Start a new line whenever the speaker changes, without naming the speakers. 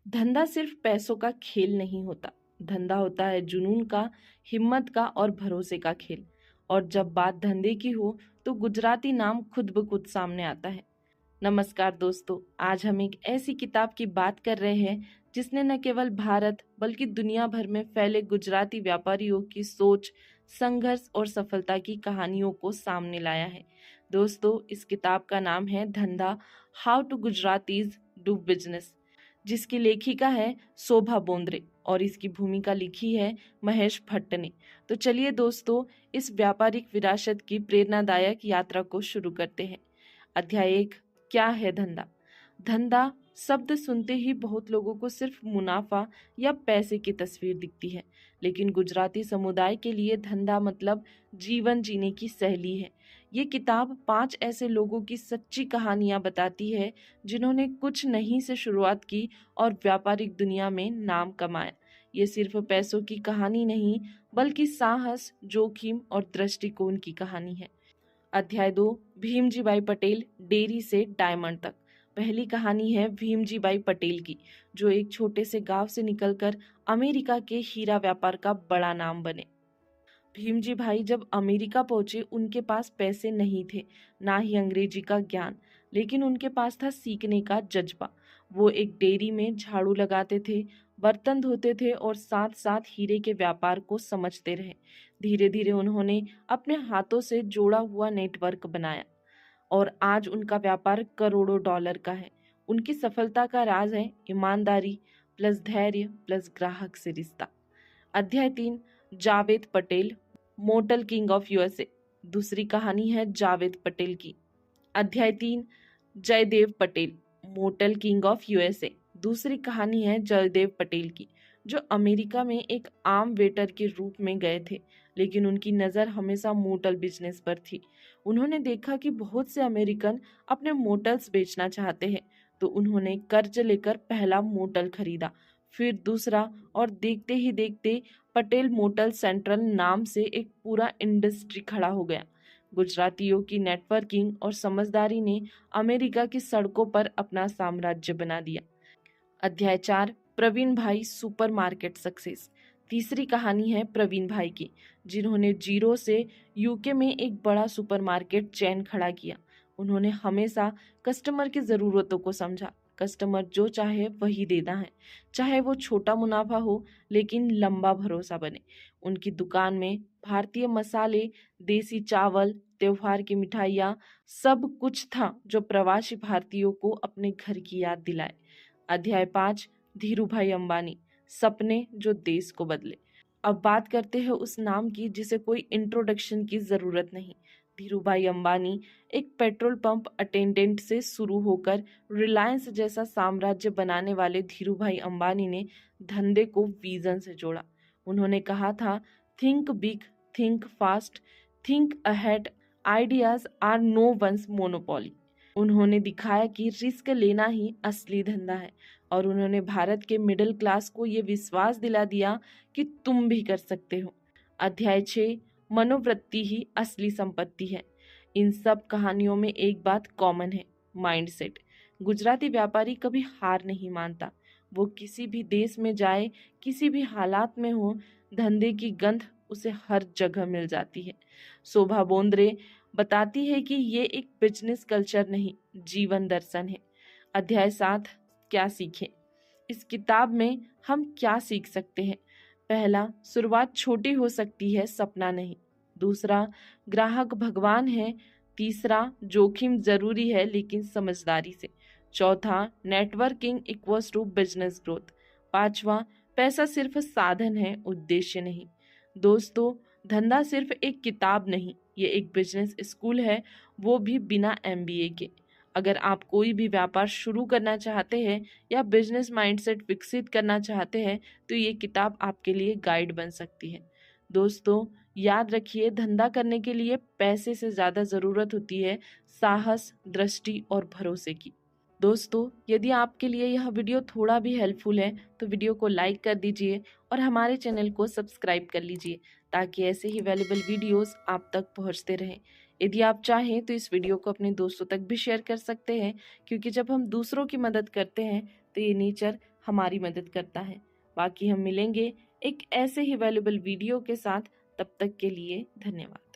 धंधा सिर्फ पैसों का खेल नहीं होता। धंधा होता है जुनून का, हिम्मत का और भरोसे का खेल। और जब बात धंधे की हो तो गुजराती नाम खुद ब खुद सामने आता है। नमस्कार दोस्तों, आज हम एक ऐसी किताब की बात कर रहे हैं जिसने न केवल भारत बल्कि दुनिया भर में फैले गुजराती व्यापारियों की सोच, संघर्ष और सफलता की कहानियों को सामने लाया है। दोस्तों, इस किताब का नाम है Dhandha, how to Gujaratis do business, जिसकी लेखिका है शोभा बोंद्रे और इसकी भूमिका लिखी है महेश भट्ट ने। तो चलिए दोस्तों, इस व्यापारिक विरासत की प्रेरणादायक यात्रा को शुरू करते हैं। अध्याय 1, क्या है धंधा। धंधा शब्द सुनते ही बहुत लोगों को सिर्फ मुनाफा या पैसे की तस्वीर दिखती है, लेकिन गुजराती समुदाय के लिए धंधा मतलब जीवन जीने की शैली है। ये किताब 5 ऐसे लोगों की सच्ची कहानियां बताती है जिन्होंने कुछ नहीं से शुरुआत की और व्यापारिक दुनिया में नाम कमाया। ये सिर्फ पैसों की कहानी नहीं, बल्कि साहस, जोखिम और दृष्टिकोण की कहानी है। अध्याय 2, भीमजी भाई पटेल, डेयरी से डायमंड तक। पहली कहानी है भीमजी भाई पटेल की, जो एक छोटे से गांव से निकलकर अमेरिका के हीरा व्यापार का बड़ा नाम बने। भीमजी भाई जब अमेरिका पहुंचे, उनके पास पैसे नहीं थे, ना ही अंग्रेजी का ज्ञान, लेकिन उनके पास था सीखने का जज्बा। वो एक डेयरी में झाड़ू लगाते थे, बर्तन धोते थे और साथ साथ हीरे के व्यापार को समझते रहे। धीरे धीरे उन्होंने अपने हाथों से जोड़ा हुआ नेटवर्क बनाया और आज उनका व्यापार करोड़ों डॉलर का है। उनकी सफलता का राज है ईमानदारी प्लस धैर्य प्लस ग्राहक से रिश्ता। अध्याय 3, Javed Patel, motel king of USA. दूसरी कहानी है जावेद पटेल की। अध्याय 3, Jaydev Patel, motel king of USA. दूसरी कहानी है जयदेव पटेल की, जो अमेरिका में एक आम वेटर के रूप में गए थे, लेकिन उनकी नज़र हमेशा मोटल बिजनेस पर थी। उन्होंने देखा कि बहुत से अमेरिकन अपने मोटल्स बेचना चाहते हैं, तो उन्होंने कर्ज लेकर पहला मोटल खरीदा, फिर दूसरा, और देखते ही देखते पटेल मोटल सेंट्रल नाम से एक पूरा इंडस्ट्री खड़ा हो गया। गुजरातियों की नेटवर्किंग और समझदारी ने अमेरिका की सड़कों पर अपना साम्राज्य बना दिया। अध्याय 4, प्रवीण भाई सुपरमार्केट सक्सेस। तीसरी कहानी है प्रवीण भाई की, जिन्होंने जीरो से यूके में एक बड़ा सुपरमार्केट चेन खड़ा किया। उन्होंने हमेशा कस्टमर की ज़रूरतों को समझा। कस्टमर जो चाहे वही देना है, चाहे वो छोटा मुनाफा हो, लेकिन लंबा भरोसा बने। उनकी दुकान में भारतीय मसाले, देसी चावल, त्योहार की मिठाइयाँ, सब कुछ था जो प्रवासी भारतीयों को अपने घर की याद दिलाए। अध्याय 5, धीरूभाई अंबानी, सपने जो देश को बदले। अब बात करते हैं उस नाम की जिसे कोई इंट्रोडक्शन की जरूरत नहीं। धीरूभाई अंबानी एक पेट्रोल पंप अटेंडेंट से शुरू होकर रिलायंस जैसा साम्राज्य बनाने वाले धीरूभाई अंबानी ने धंधे को विजन से जोड़ा। उन्होंने कहा था, think big, think fast, think ahead, ideas are no one's monopoly. उन्होंने दिखाया कि रिस्क लेना ही असली धंधा है, और उन्होंने भारत के मिडिल क्लास को ये विश्वास दिला दिया कि तुम भी कर सकते हो। अध्याय 6, मनोवृत्ति ही असली संपत्ति है। इन सब कहानियों में एक बात कॉमन है, माइंडसेट। गुजराती व्यापारी कभी हार नहीं मानता। वो किसी भी देश में जाए, किसी भी हालात में हो, धंधे की गंध उसे हर जगह मिल जाती है। शोभा बोंद्रे बताती है कि ये एक बिजनेस कल्चर नहीं, जीवन दर्शन है। अध्याय 7, क्या सीखें। इस किताब में हम क्या सीख सकते हैं? पहला, शुरुआत छोटी हो सकती है, सपना नहीं। दूसरा, ग्राहक भगवान है। तीसरा, जोखिम जरूरी है लेकिन समझदारी से। चौथा, networking equals to business growth. पांचवा, पैसा सिर्फ साधन है, उद्देश्य नहीं। दोस्तों, धंधा सिर्फ एक किताब नहीं, ये एक बिजनेस स्कूल है, वो भी बिना एमबीए के। अगर आप कोई भी व्यापार शुरू करना चाहते हैं या बिजनेस माइंडसेट विकसित करना चाहते हैं, तो ये किताब आपके लिए गाइड बन सकती है। दोस्तों, याद रखिए, धंधा करने के लिए पैसे से ज़्यादा ज़रूरत होती है साहस, दृष्टि और भरोसे की। दोस्तों, यदि आपके लिए यह वीडियो थोड़ा भी हेल्पफुल है तो वीडियो को लाइक कर दीजिए और हमारे चैनल को सब्सक्राइब कर लीजिए, ताकि ऐसे ही वैल्यूएबल वीडियोस आप तक पहुंचते रहें। यदि आप चाहें तो इस वीडियो को अपने दोस्तों तक भी शेयर कर सकते हैं, क्योंकि जब हम दूसरों की मदद करते हैं तो ये नेचर हमारी मदद करता है। बाकी हम मिलेंगे एक ऐसे ही वैल्यूएबल वीडियो के साथ। तब तक के लिए धन्यवाद।